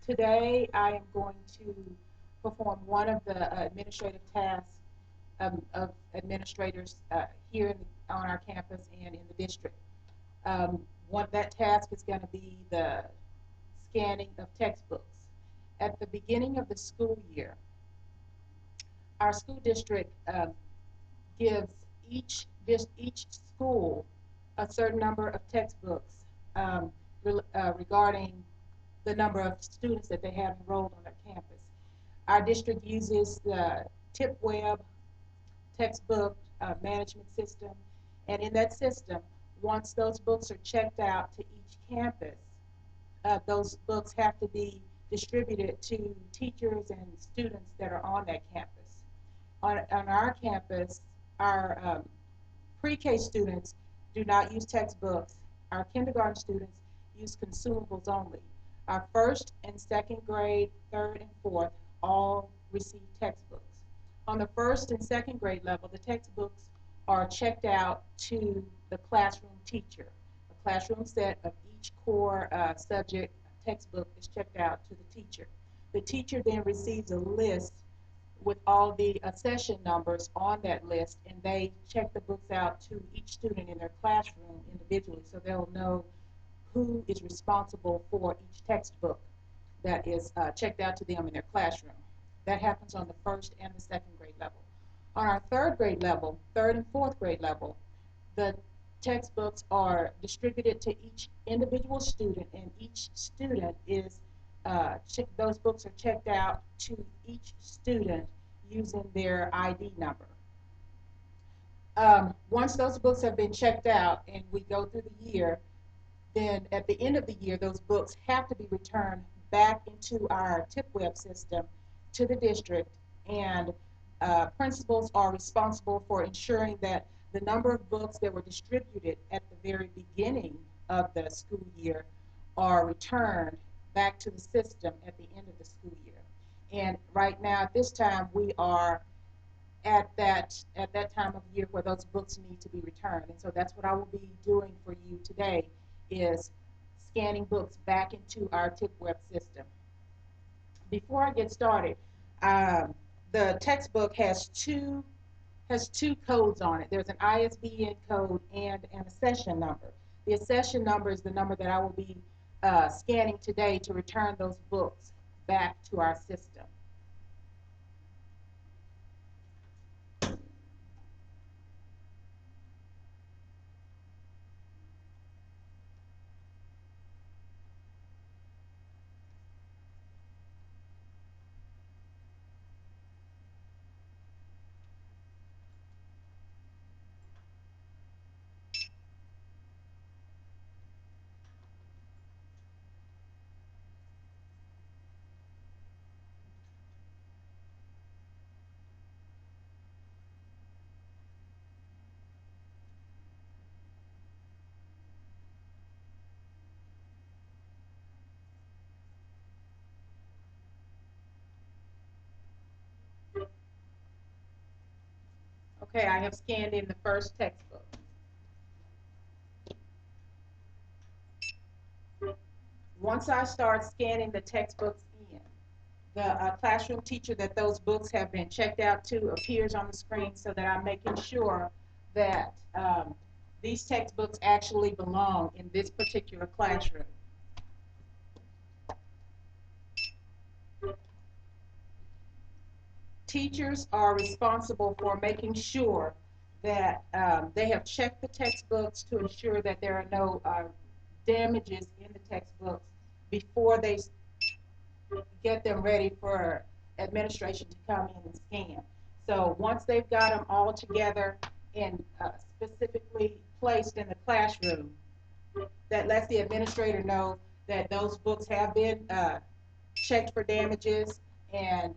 Today, I am going to perform one of the administrative tasks of administrators here on our campus and in the district. That task is going to be the scanning of textbooks. At the beginning of the school year, our school district gives each school a certain number of textbooks regarding the number of students that they have enrolled on their campus. Our district uses the tip web textbook management system, and in that system, once those books are checked out to each campus, those books have to be distributed to teachers and students that are on that campus. On our campus, our pre-K students do not use textbooks. Our kindergarten students use consumables only. Our first and second grade, third and fourth all receive textbooks. On the first and second grade level, the textbooks are checked out to the classroom teacher. A classroom set of each core subject textbook is checked out to the teacher. The teacher then receives a list with all the session numbers on that list, and they check the books out to each student in their classroom individually, so they'll know who is responsible for each textbook that is checked out to them in their classroom. That happens on the first and the second grade level. On our third grade level, third and fourth grade level, the textbooks are distributed to each individual student, and each student is those books are checked out to each student using their ID number. Once those books have been checked out and we go through the year, then at the end of the year, those books have to be returned back into our tip web system to the district, and principals are responsible for ensuring that the number of books that were distributed at the very beginning of the school year are returned back to the system at the end of the school year. And right now, at this time, we are at that time of year where those books need to be returned. And so that's what I will be doing for you today, is scanning books back into our tip web system. Before I get started, the textbook has two codes on it. There's an ISBN code and an accession number. The accession number is the number that I will be scanning today to return those books back to our system. Okay, I have scanned in the first textbook. Once I start scanning the textbooks in, the classroom teacher that those books have been checked out to appears on the screen, so that I'm making sure that these textbooks actually belong in this particular classroom. Teachers are responsible for making sure that they have checked the textbooks to ensure that there are no damages in the textbooks before they get them ready for administration to come in and scan. So once they've got them all together and specifically placed in the classroom, that lets the administrator know that those books have been checked for damages and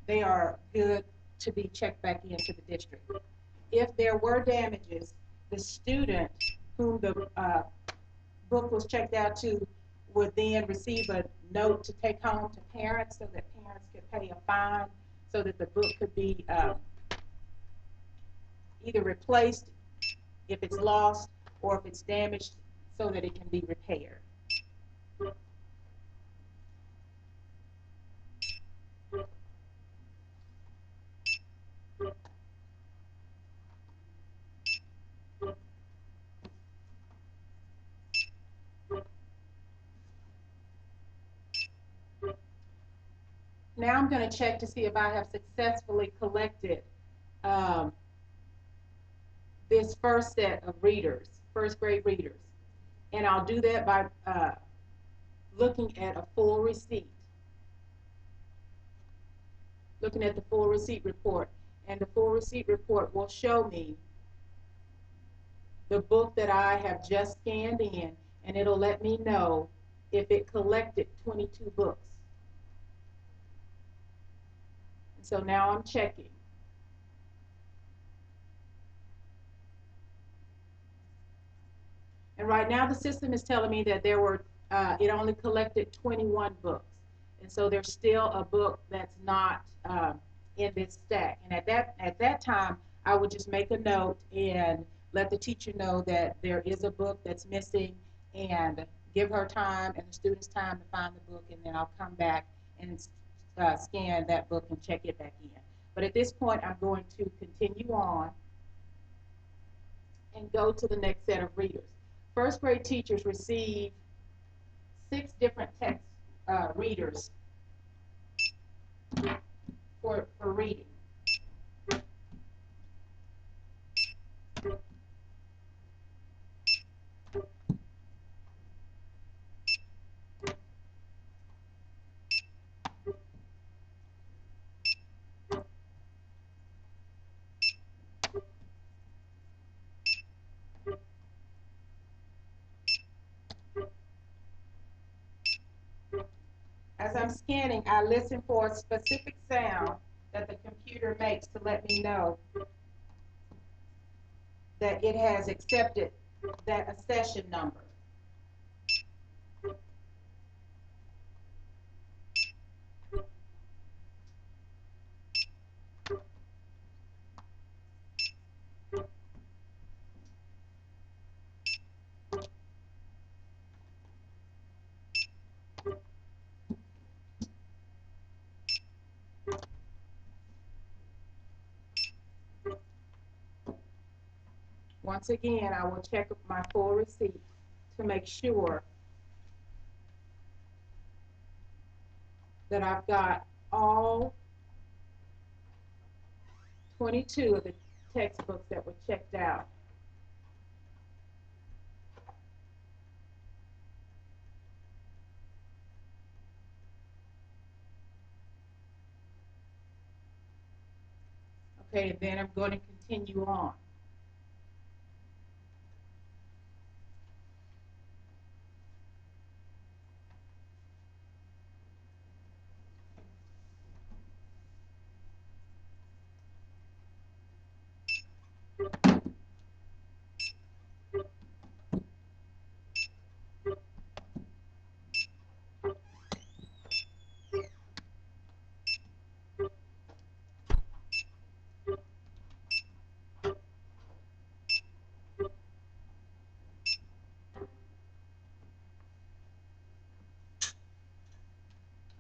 they are good to be checked back into the district. If there were damages, the student whom the book was checked out to would then receive a note to take home to parents, so that parents could pay a fine, so that the book could be either replaced if it's lost, or if it's damaged, so that it can be repaired. Now I'm going to check to see if I have successfully collected um, this first set of readers, first grade readers. And I'll do that by looking at a full receipt, looking at the full receipt report. And the full receipt report will show me the book that I have just scanned in, and it'll let me know if it collected 22 books. And so now I'm checking. And right now the system is telling me that it only collected 21 books. And so there's still a book that's not in this stack. And at that time, I would just make a note and let the teacher know that there is a book that's missing, and give her time and the students time to find the book, and then I'll come back and scan that book and check it back in. But at this point, I'm going to continue on and go to the next set of readers. First grade teachers receive 6 different text readers for reading. As I'm scanning, I listen for a specific sound that the computer makes to let me know that it has accepted that accession number. Once again, I will check my full receipt to make sure that I've got all 22 of the textbooks that were checked out. Okay, and then I'm going to continue on.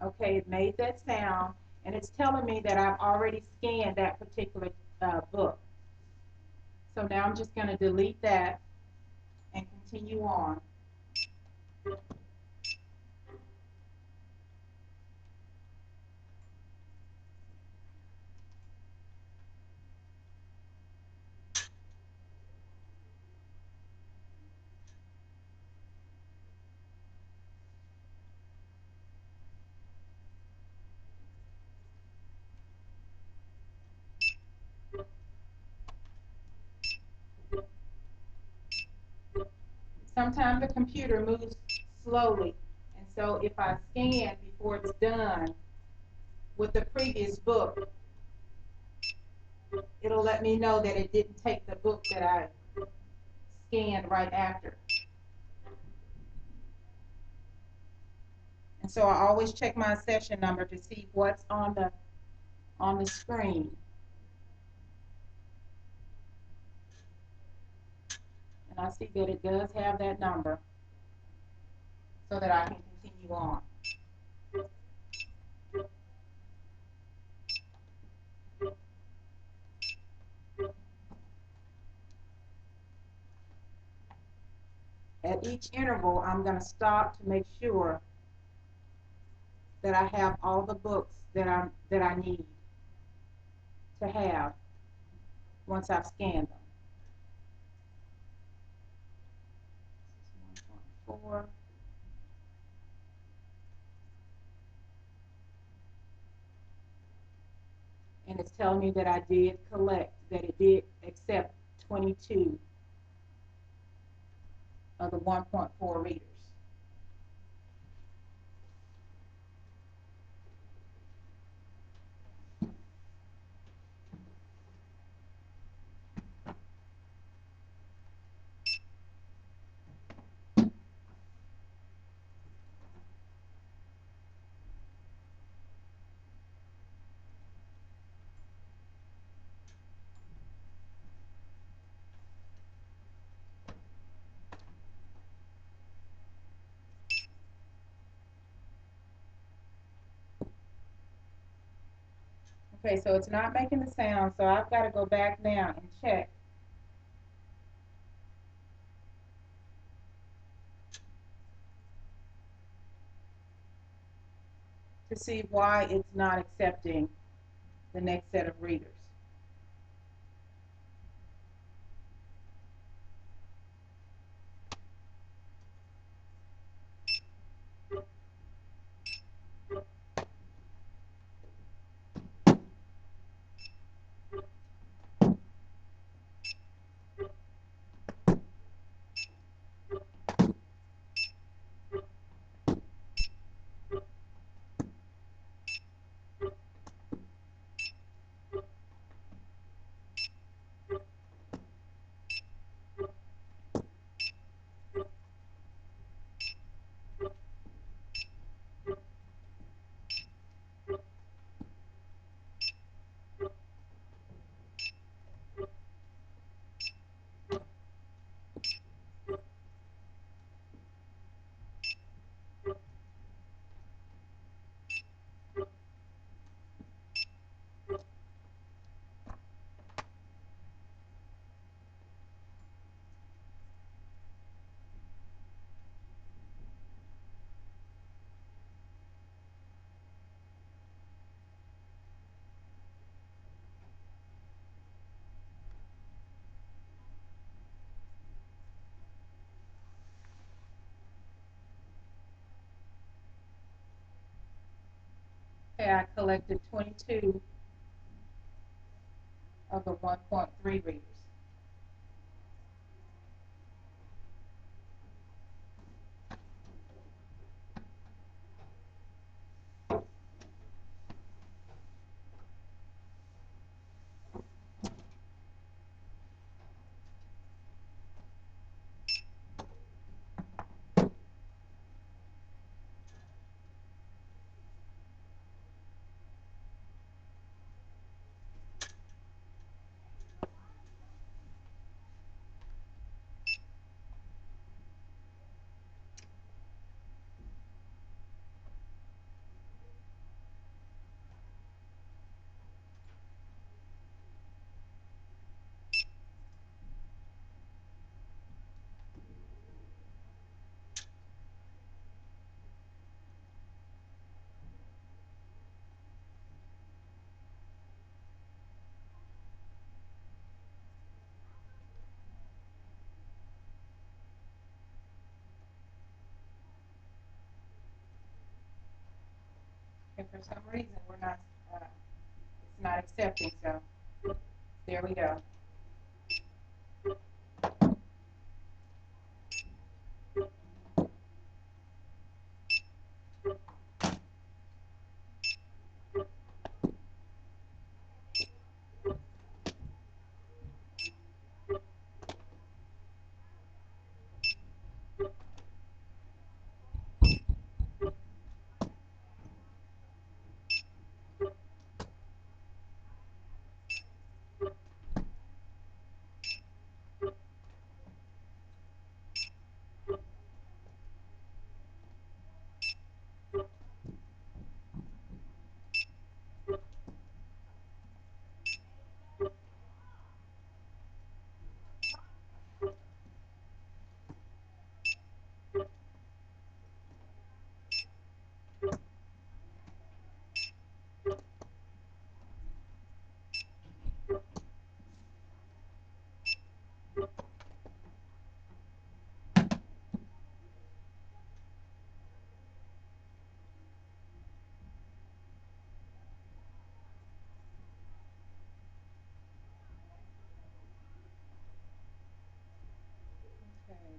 Okay, it made that sound, and it's telling me that I've already scanned that particular book. So now I'm just going to delete that and continue on. Sometimes the computer moves slowly, and so if I scan before it's done with the previous book, it'll let me know that it didn't take the book that I scanned right after. And so I always check my session number to see what's on the screen. And I see that it does have that number so that I can continue on. At each interval, I'm going to stop to make sure that I have all the books that I need to have once I've scanned them. This is 1.4. And it's telling me that I did collect, that it did accept 22 of the 1.4 readers. Okay, so it's not making the sound, so I've got to go back now and check to see why it's not accepting the next set of readers. Okay, I collected 22 of the 1.3 readers. And for some reason, it's not accepting, so there we go.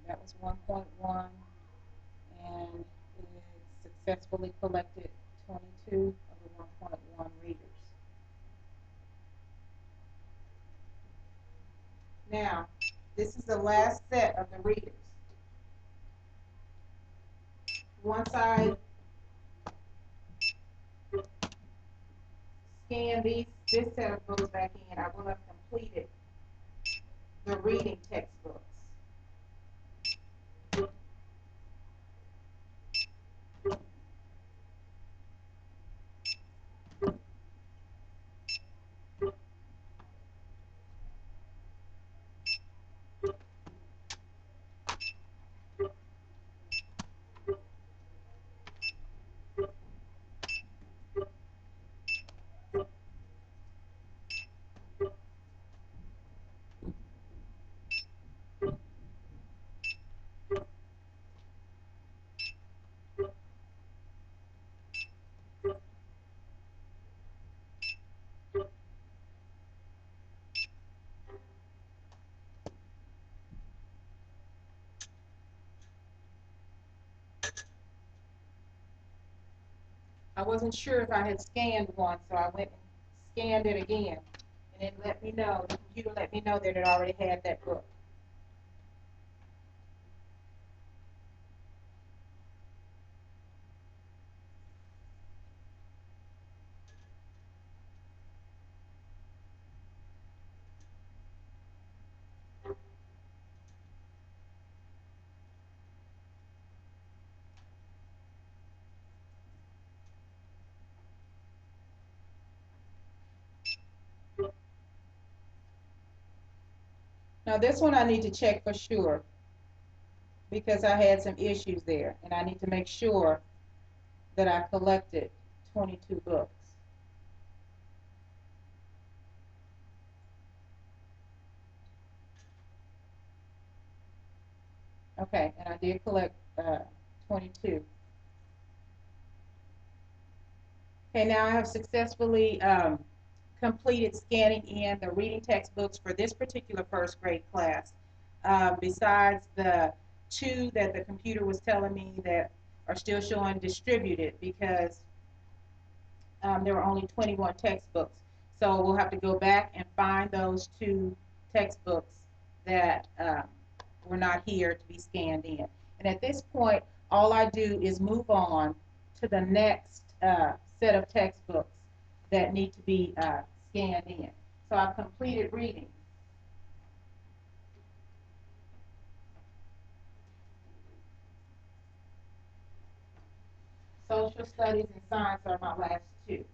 that was 1.1, and it successfully collected 22 of the 1.1 readers. Now, this is the last set of the readers. Once I scan this set of books back in, I will have completed the reading textbooks. I wasn't sure if I had scanned one, so I went and scanned it again. And it let me know, the computer let me know that it already had that book. Now this one I need to check for sure because I had some issues there, and I need to make sure that I collected 22 books. Okay, and I did collect 22. Okay, now I have successfully completed scanning in the reading textbooks for this particular first grade class. Besides the two that the computer was telling me that are still showing distributed because there were only 21 textbooks. So we'll have to go back and find those two textbooks that were not here to be scanned in. And at this point, all I do is move on to the next set of textbooks that need to be scanned in. So I've completed reading. Social studies and science are my last two.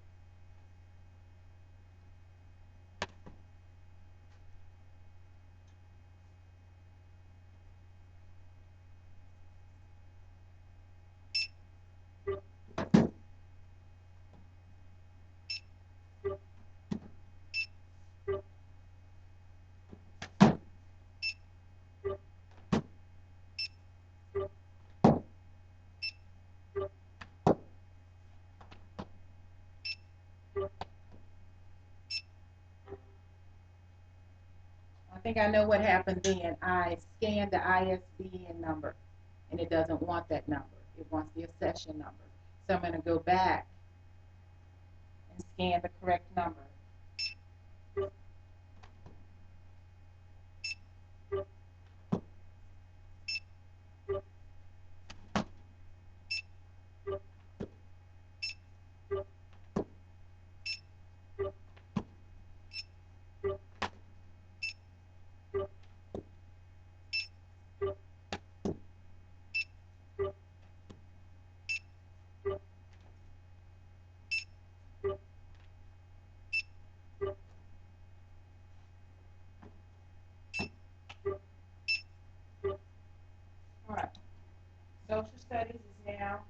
I think I know what happened then. I scanned the ISBN number, and it doesn't want that number. It wants the accession number. So I'm going to go back and scan the correct number. All right. Social studies is now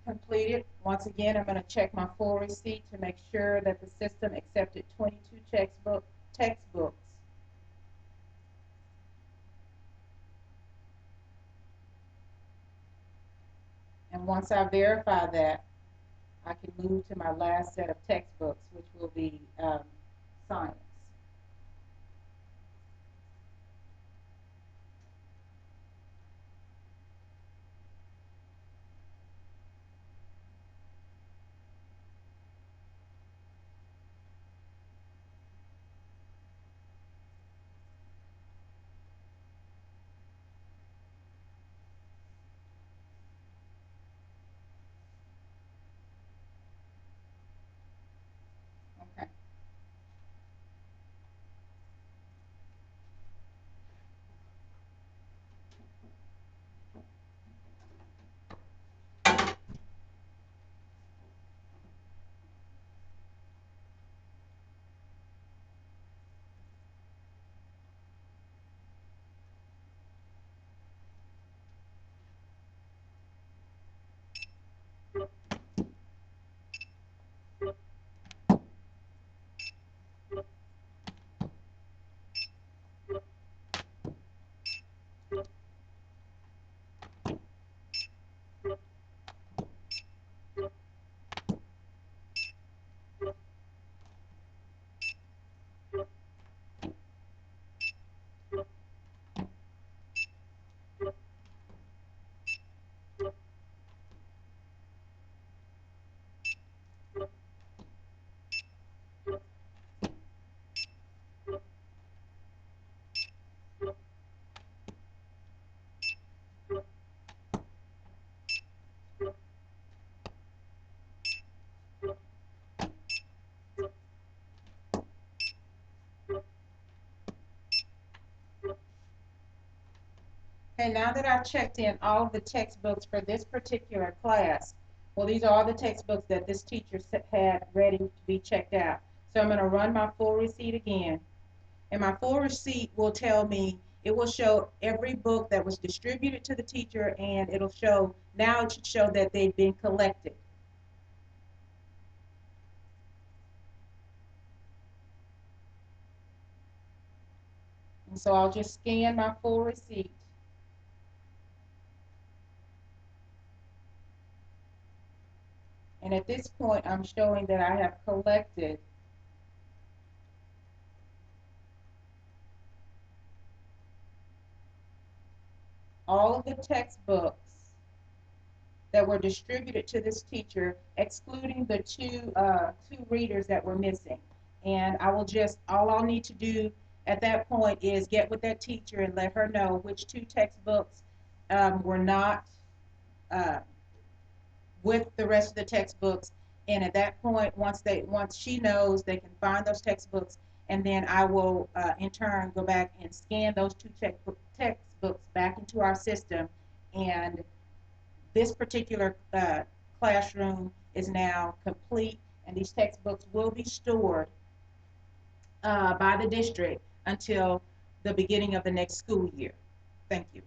completed. Once again, I'm going to check my full receipt to make sure that the system accepted 22 textbooks. And once I verify that, I can move to my last set of textbooks, which will be science. Okay, now that I've checked in all of the textbooks for this particular class, well, these are all the textbooks that this teacher had ready to be checked out. So I'm going to run my full receipt again, and my full receipt will tell me, it will show every book that was distributed to the teacher, and it'll show, now it should show that they've been collected. And so I'll just scan my full receipt. And at this point, I'm showing that I have collected all of the textbooks that were distributed to this teacher, excluding the two readers that were missing. And I will just, all I'll need to do at that point is get with that teacher and let her know which two textbooks were not uh, with the rest of the textbooks. And at that point, once she knows, they can find those textbooks, and then I will in turn go back and scan those two textbooks back into our system, and this particular classroom is now complete, and these textbooks will be stored by the district until the beginning of the next school year. Thank you.